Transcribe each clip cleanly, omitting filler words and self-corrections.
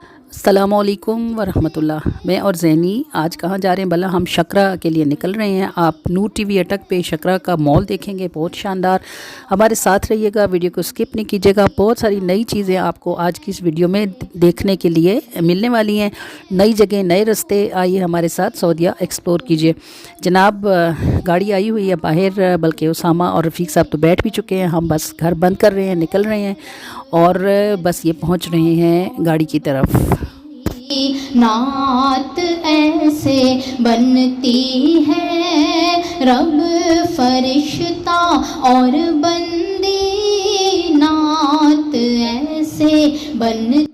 السلام علیکم ورحمۃ اللہ۔ میں اور زینی آج کہاں جا رہے ہیں؟ بلا ہم شکرا کے لیے نکل رہے ہیں۔ آپ نور ٹی وی اٹک پہ شکرا کا مال دیکھیں گے، بہت شاندار۔ ہمارے ساتھ رہیے گا، ویڈیو کو سکپ نہیں کیجیے گا۔ بہت ساری نئی چیزیں آپ کو آج کی اس ویڈیو میں دیکھنے کے لیے ملنے والی ہیں، نئی جگہ، نئے رستے۔ آئیے ہمارے ساتھ سعودیہ ایکسپلور کیجیے۔ جناب گاڑی آئی ہوئی ہے باہر، بلکہ اسامہ اور رفیق صاحب تو بیٹھ بھی چکے ہیں، ہم بس گھر بند کر رہے ہیں، نکل رہے ہیں اور بس یہ پہنچ رہے ہیں گاڑی کی طرف۔ نعت ایسے بنتی ہے، رب فرشتہ اور بندی نعت ایسے بنتی۔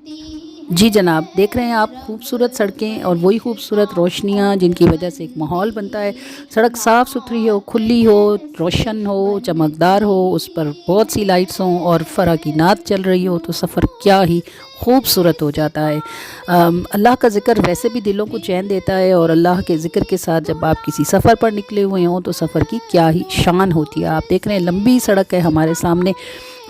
جی جناب، دیکھ رہے ہیں آپ خوبصورت سڑکیں اور وہی خوبصورت روشنیاں جن کی وجہ سے ایک ماحول بنتا ہے۔ سڑک صاف ستھری ہو، کھلی ہو، روشن ہو، چمکدار ہو، اس پر بہت سی لائٹس ہوں اور فرح کی نعت چل رہی ہو تو سفر کیا ہی خوبصورت ہو جاتا ہے۔ اللہ کا ذکر ویسے بھی دلوں کو چین دیتا ہے، اور اللہ کے ذکر کے ساتھ جب آپ کسی سفر پر نکلے ہوئے ہوں تو سفر کی کیا ہی شان ہوتی ہے۔ آپ دیکھ رہے ہیں لمبی سڑک ہے ہمارے سامنے،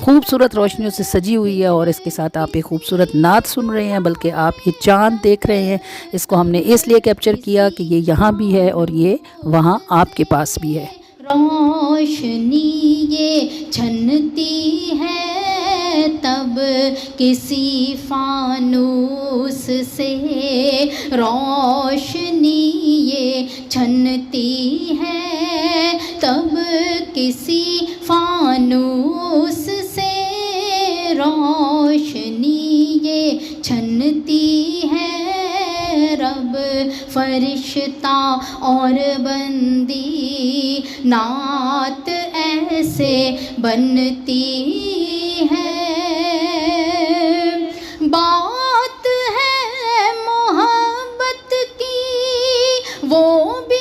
خوبصورت روشنیوں سے سجی ہوئی ہے، اور اس کے ساتھ آپ ایک خوبصورت نعت سن رہے ہیں، بلکہ آپ یہ چاند دیکھ رہے ہیں۔ اس کو ہم نے اس لیے کیپچر کیا کہ یہ یہاں بھی ہے اور یہ وہاں آپ کے پاس بھی ہے۔ روشنی یہ چھنتی ہے تب کسی فانوس سے، روشنی یہ چھنتی ہے تب کسی فانوس سے، روشنی یہ چھنتی ہے، رب فرشتہ اور بندی نعت ایسے بنتی ہے۔ بات ہے محبت کی وہ بھی۔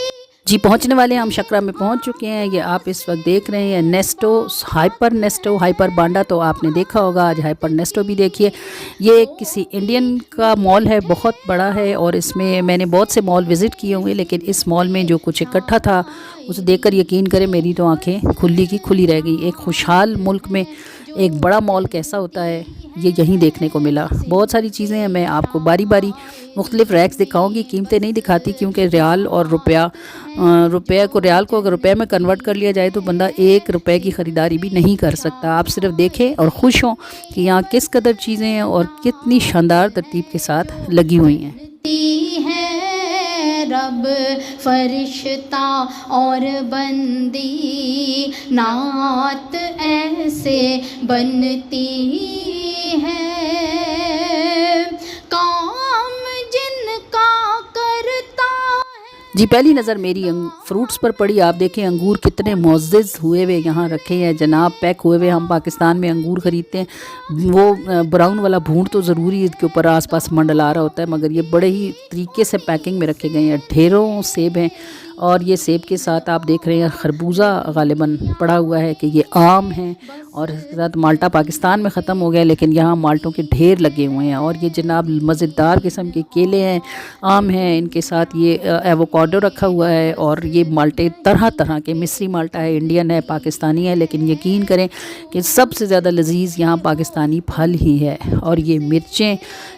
جی پہنچنے والے ہیں، ہم شکرا میں پہنچ چکے ہیں۔ یہ آپ اس وقت دیکھ رہے ہیں نیسٹو، ہائپر بانڈا تو آپ نے دیکھا ہوگا، آج ہائپر نیسٹو بھی دیکھیے۔ یہ کسی انڈین کا مال ہے، بہت بڑا ہے، اور اس میں نے بہت سے مال وزٹ کیے ہوئے، لیکن اس مال میں جو کچھ اکٹھا تھا اسے دیکھ کر یقین کریں میری تو آنکھیں کھلی کی کھلی رہ گئی۔ ایک خوشحال ملک میں ایک بڑا مال کیسا ہوتا ہے یہ یہیں دیکھنے کو ملا۔ بہت ساری چیزیں ہیں، میں آپ کو باری باری مختلف ریکس دکھاؤں گی، قیمتیں نہیں دکھاتی کیونکہ ریال اور ریال کو اگر روپے میں کنورٹ کر لیا جائے تو بندہ 1 روپے کی خریداری بھی نہیں کر سکتا۔ آپ صرف دیکھیں اور خوش ہوں کہ یہاں کس قدر چیزیں ہیں اور کتنی شاندار ترتیب کے ساتھ لگی ہوئی ہیں۔ رب فرشتہ اور بندی نعت ایسے بنتی ہے، کام جن کا کرتا ہے۔ جی پہلی نظر میری فروٹس پر پڑی۔ آپ دیکھیں انگور کتنے معزز ہوئے ہوئے یہاں رکھے ہیں جناب، پیک ہوئے ہوئے۔ ہم پاکستان میں انگور خریدتے ہیں، وہ براؤن والا بھونٹ تو ضروری اس کے اوپر آس پاس منڈلا رہا ہوتا ہے، مگر یہ بڑے ہی طریقے سے پیکنگ میں رکھے گئے ہیں۔ ڈھیروں سیب ہیں، اور یہ سیب کے ساتھ آپ دیکھ رہے ہیں خربوزہ غالباً پڑا ہوا ہے کہ یہ آم ہیں، اور اس کے ساتھ مالٹا پاکستان میں ختم ہو گیا لیکن یہاں مالٹوں کے ڈھیر لگے ہوئے ہیں۔ اور یہ جناب مزیدار قسم کے کیلے ہیں، آم ہیں، ان کے ساتھ یہ ایووکاڈو رکھا ہوا ہے، اور یہ مالٹے طرح طرح کے، مصری مالٹا ہے، انڈین ہے، پاکستانی ہے، لیکن یقین کریں کہ سب سے زیادہ لذیذ یہاں پاکستانی پھل ہی ہے۔ اور یہ مرچیں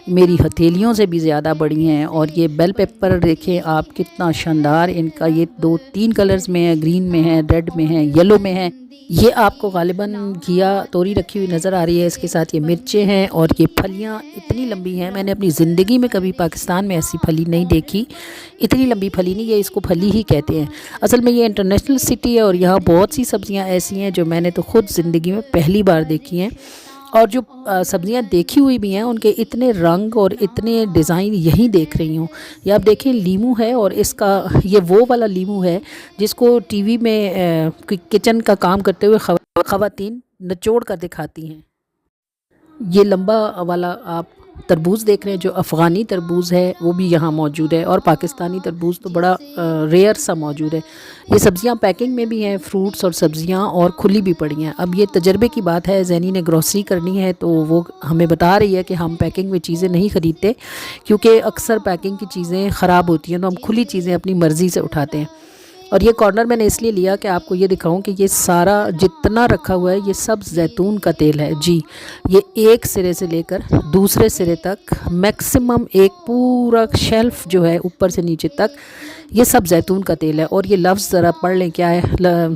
میری ہتھیلیوں سے بھی زیادہ بڑی ہیں، اور یہ بیل پیپر دیکھیں آپ کتنا شاندار، ان کا یہ 2-3 کلرز میں ہے، گرین میں ہے، ریڈ میں ہے، یلو میں ہے۔ یہ آپ کو غالباً گھیا توری رکھی ہوئی نظر آ رہی ہے، اس کے ساتھ یہ مرچیں ہیں، اور یہ پھلیاں اتنی لمبی ہیں، میں نے اپنی زندگی میں کبھی پاکستان میں ایسی پھلی نہیں دیکھی۔ اتنی لمبی پھلی نہیں، یہ اس کو پھلی ہی کہتے ہیں۔ اصل میں یہ انٹرنیشنل سٹی ہے، اور یہاں بہت سی سبزیاں ایسی ہیں جو میں نے تو خود زندگی میں پہلی بار دیکھی ہیں، اور جو سبزیاں دیکھی ہوئی بھی ہیں ان کے اتنے رنگ اور اتنے ڈیزائن یہیں دیکھ رہی ہوں۔ یہ آپ دیکھیں لیمو ہے، اور اس کا یہ وہ والا لیمو ہے جس کو ٹی وی میں کچن کا کام کرتے ہوئے خواتین نچوڑ کر دکھاتی ہیں۔ یہ لمبا والا آپ تربوز دیکھ رہے ہیں جو افغانی تربوز ہے، وہ بھی یہاں موجود ہے، اور پاکستانی تربوز تو بڑا ریئر سا موجود ہے۔ یہ سبزیاں پیکنگ میں بھی ہیں، فروٹس اور سبزیاں، اور کھلی بھی پڑی ہیں۔ اب یہ تجربے کی بات ہے، زینی نے گروسری کرنی ہے تو وہ ہمیں بتا رہی ہے کہ ہم پیکنگ میں چیزیں نہیں خریدتے کیونکہ اکثر پیکنگ کی چیزیں خراب ہوتی ہیں، تو ہم کھلی چیزیں اپنی مرضی سے اٹھاتے ہیں۔ اور یہ کارنر میں نے اس لیے لیا کہ آپ کو یہ دکھاؤں کہ یہ سارا جتنا رکھا ہوا ہے یہ سب زیتون کا تیل ہے جی. یہ ایک سرے سے لے کر دوسرے سرے تک میکسیمم ایک پورا شیلف جو ہے اوپر سے نیچے تک یہ سب زیتون کا تیل ہے. اور یہ لفظ ذرا پڑھ لیں کیا ہے،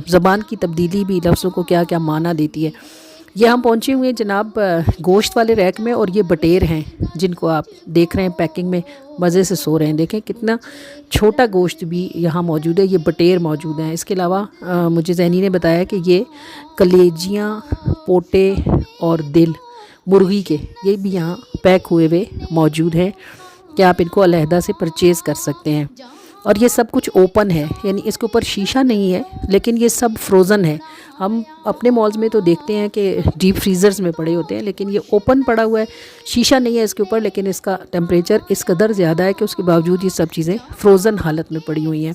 زبان کی تبدیلی بھی لفظوں کو کیا کیا معنی دیتی ہے. یہ ہم پہنچے ہوئے ہیں جناب گوشت والے ریک میں، اور یہ بٹیر ہیں جن کو آپ دیکھ رہے ہیں پیکنگ میں مزے سے سو رہے ہیں. دیکھیں کتنا چھوٹا گوشت بھی یہاں موجود ہے. یہ بٹیر موجود ہیں. اس کے علاوہ مجھے ذہنی نے بتایا کہ یہ کلیجیاں، پوٹے اور دل مرغی کے یہ بھی یہاں پیک ہوئے ہوئے موجود ہیں کہ آپ ان کو علیحدہ سے پرچیز کر سکتے ہیں. اور یہ سب کچھ اوپن ہے، یعنی اس کے اوپر شیشہ نہیں ہے، لیکن یہ سب فروزن ہے. ہم اپنے مالز میں تو دیکھتے ہیں کہ ڈیپ فریزرز میں پڑے ہوتے ہیں، لیکن یہ اوپن پڑا ہوا ہے، شیشہ نہیں ہے اس کے اوپر، لیکن اس کا ٹیمپریچر اس قدر زیادہ ہے کہ اس کے باوجود یہ سب چیزیں فروزن حالت میں پڑی ہوئی ہیں.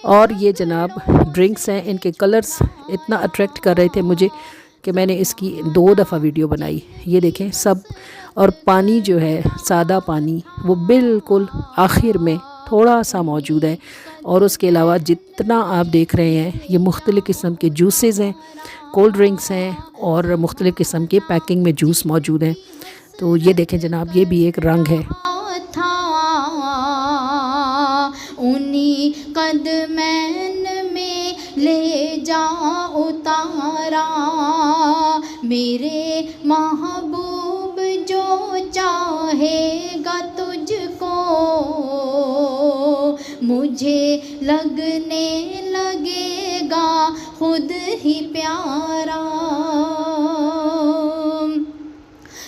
اور یہ جناب ڈرنکس ہیں، ان کے کلرز اتنا اٹریکٹ کر رہے تھے مجھے کہ میں نے اس کی 2 دفعہ ویڈیو بنائی. یہ دیکھیں سب، اور پانی جو ہے سادہ پانی وہ بالکل آخر میں تھوڑا سا موجود ہے. اور اس کے علاوہ جتنا آپ دیکھ رہے ہیں یہ مختلف قسم کے جوسز ہیں، کولڈ ڈرنکس ہیں، اور مختلف قسم کے پیکنگ میں جوس موجود ہیں. تو یہ دیکھیں جناب یہ بھی ایک رنگ ہے. تھا انہی قدمین میں لے جا اتارا میرے محبوب، جو چاہے گا تجھ کو مجھے لگنے لگے گا خود ہی پیارا.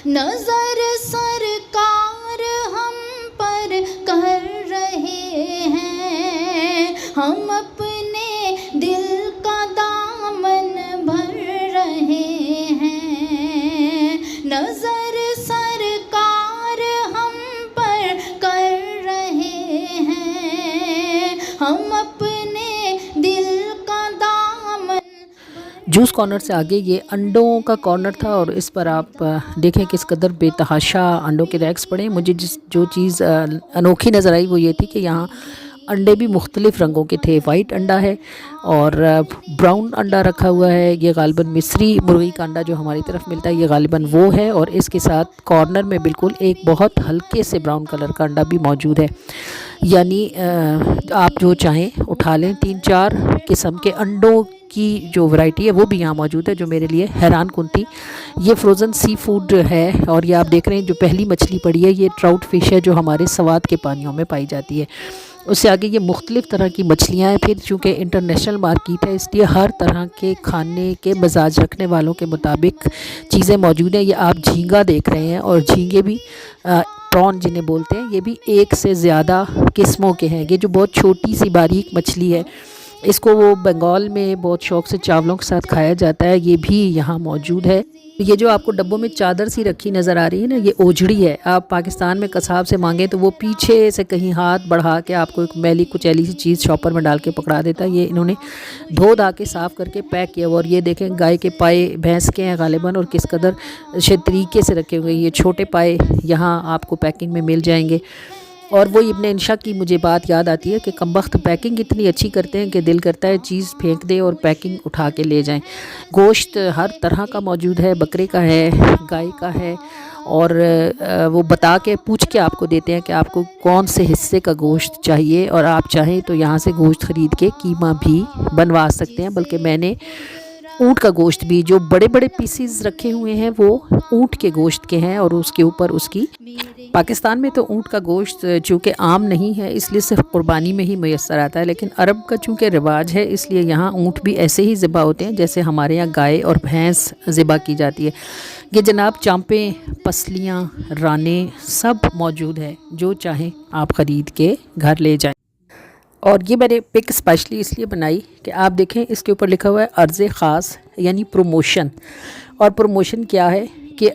نظر سرکار ہم پر کر رہے ہیں، ہم اپنے دل کا دامن بھر رہے ہیں. نظر سرکار ہم پر کر رہے ہیں، ہم اپنے دل کا دامن. جوس کارنر سے آگے یہ انڈوں کا کارنر تھا، اور اس پر آپ دیکھیں کس قدر بے تحاشا انڈوں کے ریکس پڑے. مجھے جو چیز انوکھی نظر آئی وہ یہ تھی کہ یہاں انڈے بھی مختلف رنگوں کے تھے. وائٹ انڈا ہے اور براؤن انڈا رکھا ہوا ہے. یہ غالباً مصری مرغی کا انڈا جو ہماری طرف ملتا ہے یہ غالباً وہ ہے، اور اس کے ساتھ کارنر میں بالکل ایک بہت ہلکے سے براؤن کلر کا انڈا بھی موجود ہے. یعنی آپ جو چاہیں اٹھا لیں. 3-4 قسم کے انڈوں کی جو ورائٹی ہے وہ بھی یہاں موجود ہے، جو میرے لیے حیران کن تھی. یہ فروزن سی فوڈ ہے، اور یہ آپ دیکھ رہے ہیں جو پہلی مچھلی پڑی ہے یہ ٹراؤٹ فش ہے جو ہمارے سوات کے پانیوں میں پائی جاتی ہے. اس سے آگے یہ مختلف طرح کی مچھلیاں ہیں. پھر چونکہ انٹرنیشنل مارکیٹ ہے اس لیے ہر طرح کے کھانے کے مزاج رکھنے والوں کے مطابق چیزیں موجود ہیں. یہ آپ جھینگا دیکھ رہے ہیں، اور جھینگے بھی پرون جنہیں بولتے ہیں، یہ بھی ایک سے زیادہ قسموں کے ہیں. یہ جو بہت چھوٹی سی باریک مچھلی ہے اس کو وہ بنگال میں بہت شوق سے چاولوں کے ساتھ کھایا جاتا ہے، یہ بھی یہاں موجود ہے. یہ جو آپ کو ڈبوں میں چادر سی رکھی نظر آ رہی ہے نا، یہ اوجھڑی ہے. آپ پاکستان میں قصاب سے مانگیں تو وہ پیچھے سے کہیں ہاتھ بڑھا کے آپ کو ایک میلی کچیلی سی چیز شاپر میں ڈال کے پکڑا دیتا ہے. یہ انہوں نے دھو دھا کے صاف کر کے پیک کیا ہوا. اور یہ دیکھیں گائے کے پائے بھینس کے ہیں غالباً، اور کس قدر طریقے سے رکھے ہوئے. یہ چھوٹے پائے یہاں آپ کو پیکنگ میں مل جائیں گے. اور وہ ابن انشا کی مجھے بات یاد آتی ہے کہ کمبخت پیکنگ اتنی اچھی کرتے ہیں کہ دل کرتا ہے چیز پھینک دے اور پیکنگ اٹھا کے لے جائیں. گوشت ہر طرح کا موجود ہے، بکرے کا ہے، گائے کا ہے، اور وہ بتا کے پوچھ کے آپ کو دیتے ہیں کہ آپ کو کون سے حصے کا گوشت چاہیے، اور آپ چاہیں تو یہاں سے گوشت خرید کے قیمہ بھی بنوا سکتے ہیں. بلکہ میں نے اونٹ کا گوشت بھی، جو بڑے بڑے پیسز رکھے ہوئے ہیں وہ اونٹ کے گوشت کے ہیں، اور اس کے اوپر اس کی پاکستان میں تو اونٹ کا گوشت چونکہ عام نہیں ہے اس لیے صرف قربانی میں ہی میسر آتا ہے، لیکن عرب کا چونکہ رواج ہے اس لیے یہاں اونٹ بھی ایسے ہی ذبح ہوتے ہیں جیسے ہمارے یہاں گائے اور بھینس ذبح کی جاتی ہے. یہ جناب چانپیں، پسلیاں، رانے سب موجود ہے، جو چاہیں آپ خرید کے گھر لے جائیں. اور یہ میں نے پک اسپیشلی اس لیے بنائی کہ آپ دیکھیں اس کے اوپر لکھا ہوا ہے عرض خاص، یعنی پروموشن. اور پروموشن کیا ہے کہ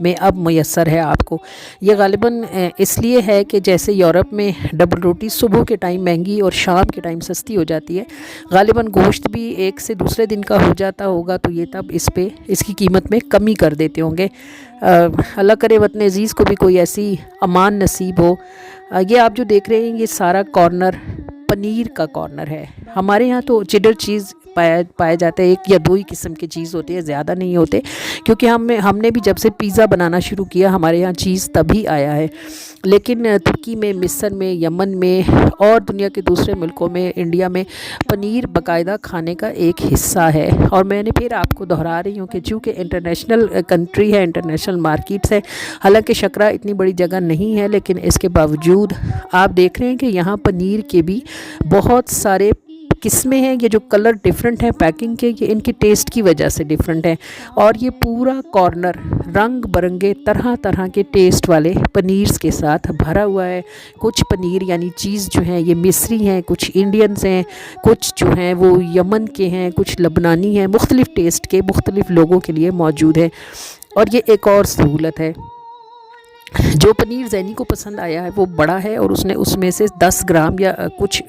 میں اب میسر ہے آپ کو۔ یہ غالباً اس لیے ہے کہ جیسے یورپ میں ڈبل روٹی صبح کے ٹائم مہنگی اور شام کے ٹائم سستی ہو جاتی ہے، غالباً گوشت بھی ایک سے دوسرے دن کا ہو جاتا ہوگا، تو یہ تب اس کی قیمت میں کمی کر دیتے ہوں گے۔ اللہ کرے وطن عزیز کو بھی کوئی ایسی امان نصیب ہو۔ یہ آپ جو دیکھ رہے ہیں یہ سارا کارنر پنیر کا کارنر ہے۔ ہمارے ہاں تو چیڈر چیز پایا جاتا ہے، ایک یا دو ہی قسم کے چیز ہوتے ہیں، زیادہ نہیں ہوتے، کیونکہ ہم نے بھی جب سے پیزا بنانا شروع کیا ہمارے ہاں چیز تبھی آیا ہے۔ لیکن ترکی میں، مصر میں، یمن میں اور دنیا کے دوسرے ملکوں میں، انڈیا میں پنیر باقاعدہ کھانے کا ایک حصہ ہے۔ اور میں نے پھر آپ کو دہرا رہی ہوں کہ چونکہ انٹرنیشنل کنٹری ہے، انٹرنیشنل مارکیٹس ہے، حالانکہ شکرا اتنی بڑی جگہ نہیں ہے، لیکن اس کے باوجود آپ دیکھ رہے ہیں کہ یہاں پنیر کے بھی بہت سارے قسمیں ہیں۔ یہ جو کلر ڈیفرنٹ ہیں پیکنگ کے، یہ ان کی ٹیسٹ کی وجہ سے ڈیفرنٹ ہیں، اور یہ پورا کارنر رنگ برنگے طرح طرح کے ٹیسٹ والے پنیرز کے ساتھ بھرا ہوا ہے۔ کچھ پنیر یعنی چیز جو ہیں یہ مصری ہیں، کچھ انڈینز ہیں، کچھ جو ہیں وہ یمن کے ہیں، کچھ لبنانی ہیں، مختلف ٹیسٹ کے مختلف لوگوں کے لیے موجود ہے۔ اور یہ ایک اور سہولت ہے، جو پنیر زینی کو پسند آیا ہے وہ بڑا ہے، اور اس نے اس میں سے 10 گرام یا کچھ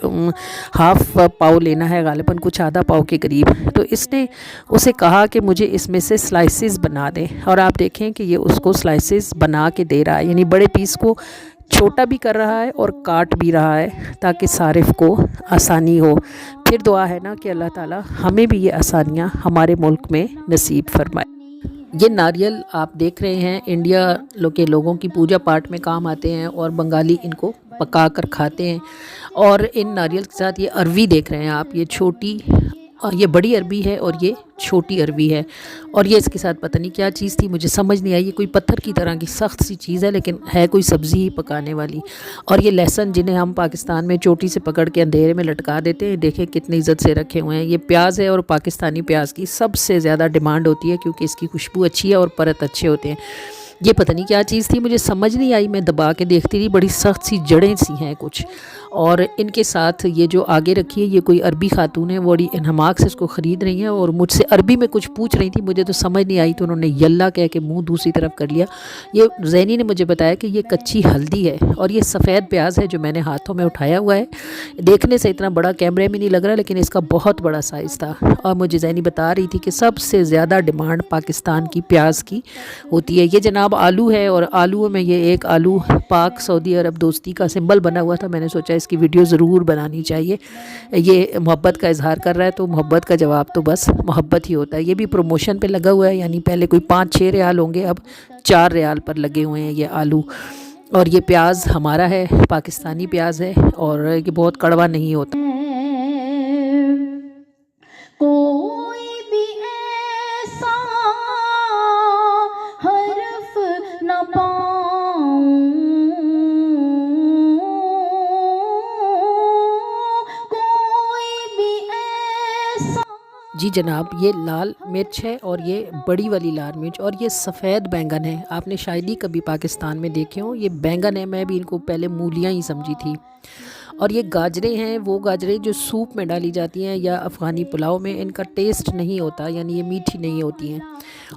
ہاف پاؤ لینا ہے، غالباً کچھ آدھا پاؤ کے قریب، تو اس نے اسے کہا کہ مجھے اس میں سے سلائسز بنا دیں، اور آپ دیکھیں کہ یہ اس کو سلائسز بنا کے دے رہا ہے، یعنی بڑے پیس کو چھوٹا بھی کر رہا ہے اور کاٹ بھی رہا ہے تاکہ صارف کو آسانی ہو۔ پھر دعا ہے نا کہ اللہ تعالیٰ ہمیں بھی یہ آسانیاں ہمارے ملک میں نصیب فرمائے۔ یہ ناریل آپ دیکھ رہے ہیں انڈیا کے لوگوں کی پوجا پاٹ میں کام آتے ہیں، اور بنگالی ان کو پکا کر کھاتے ہیں۔ اور ان ناریل کے ساتھ یہ اروی دیکھ رہے ہیں آپ، یہ چھوٹی، یہ بڑی عربی ہے اور یہ چھوٹی عربی ہے، اور یہ اس کے ساتھ پتہ نہیں کیا چیز تھی، مجھے سمجھ نہیں آئی، یہ کوئی پتھر کی طرح کی سخت سی چیز ہے، لیکن ہے کوئی سبزی ہی پکانے والی۔ اور یہ لہسن جنہیں ہم پاکستان میں چوٹی سے پکڑ کے اندھیرے میں لٹکا دیتے ہیں، دیکھیں کتنی عزت سے رکھے ہوئے ہیں۔ یہ پیاز ہے، اور پاکستانی پیاز کی سب سے زیادہ ڈیمانڈ ہوتی ہے کیونکہ اس کی خوشبو اچھی ہے اور پرت اچھے ہوتے ہیں۔ یہ پتہ نہیں کیا چیز تھی، مجھے سمجھ نہیں آئی، میں دبا کے دیکھتی رہی، بڑی سخت سی جڑیں سی ہیں کچھ۔ اور ان کے ساتھ یہ جو آگے رکھی ہے یہ کوئی عربی خاتون ہے، وہ بڑی انہماک سے اس کو خرید رہی ہیں، اور مجھ سے عربی میں کچھ پوچھ رہی تھی، مجھے تو سمجھ نہیں آئی، تو انہوں نے یلا کہہ کے منہ دوسری طرف کر لیا۔ یہ زینی نے مجھے بتایا کہ یہ کچی ہلدی ہے، اور یہ سفید پیاز ہے جو میں نے ہاتھوں میں اٹھایا ہوا ہے، دیکھنے سے اتنا بڑا کیمرے میں نہیں لگ رہا، لیکن اس کا بہت بڑا سائز تھا۔ اور مجھے زینی بتا رہی تھی کہ سب سے زیادہ ڈیمانڈ پاکستان کی پیاز کی ہوتی ہے۔ یہ جناب آلو ہے، اور آلو میں یہ ایک آلو پاک سعودی عرب دوستی کا سمبل بنا ہوا تھا، میں نے سوچا اس کی ویڈیو ضرور بنانی چاہیے۔ یہ محبت کا اظہار کر رہا ہے، تو محبت کا جواب تو بس محبت ہی ہوتا ہے۔ یہ بھی پروموشن پہ لگا ہوا ہے، یعنی پہلے کوئی 5-6 ریال ہوں گے، اب 4 ریال پر لگے ہوئے ہیں یہ آلو۔ اور یہ پیاز ہمارا ہے، پاکستانی پیاز ہے، اور یہ بہت کڑوا نہیں ہوتا۔ کوئی بھی ایسا حرف نہ پاؤں، کوئی بھی ایسا۔ جی جناب، یہ لال مرچ ہے، اور یہ بڑی والی لال مرچ، اور یہ سفید بینگن ہے۔ آپ نے شاید ہی کبھی پاکستان میں دیکھے ہوں، یہ بینگن ہے، میں بھی ان کو پہلے مولیاں ہی سمجھی تھی۔ اور یہ گاجریں ہیں، وہ گاجریں جو سوپ میں ڈالی جاتی ہیں یا افغانی پلاؤ میں، ان کا ٹیسٹ نہیں ہوتا، یعنی یہ میٹھی نہیں ہوتی ہیں۔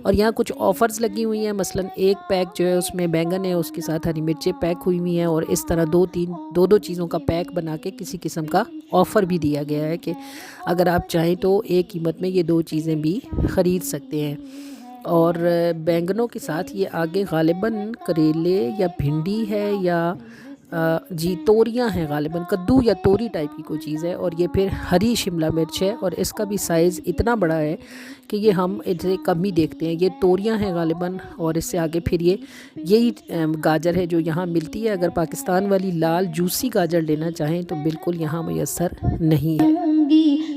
اور یہاں کچھ آفرز لگی ہوئی ہیں، مثلا ایک پیک جو ہے اس میں بینگن ہے، اس کے ساتھ ہری مرچیں پیک ہوئی ہوئی ہیں، اور اس طرح دو چیزوں کا پیک بنا کے کسی قسم کا آفر بھی دیا گیا ہے کہ اگر آپ چاہیں تو ایک قیمت میں یہ 2 چیزیں بھی خرید سکتے ہیں۔ اور بینگنوں کے ساتھ یہ آگے غالباً کریلے یا بھنڈی ہے، یا جی توریاں ہیں، غالباً کدو یا توری ٹائپ کی کوئی چیز ہے، اور یہ پھر ہری شملہ مرچ ہے، اور اس کا بھی سائز اتنا بڑا ہے کہ یہ ہم اسے کم ہی دیکھتے ہیں۔ یہ توریاں ہیں غالباً، اور اس سے آگے پھر یہی گاجر ہے جو یہاں ملتی ہے۔ اگر پاکستان والی لال جوسی گاجر لینا چاہیں تو بالکل یہاں میسر نہیں ہے۔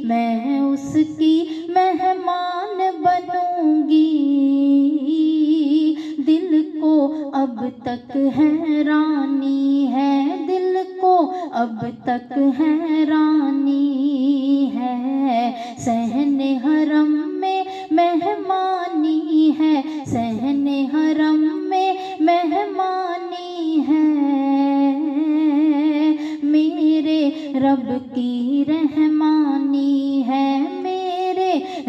میں اس کی مہمان بنوں گی، دل کو اب تک حیرانی ہے، دل کو اب تک حیرانی ہے، صحن حرم میں مہمانی ہے، صحن حرم میں مہمانی ہے، میرے رب کی رحمانی ہے، میرے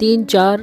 3-4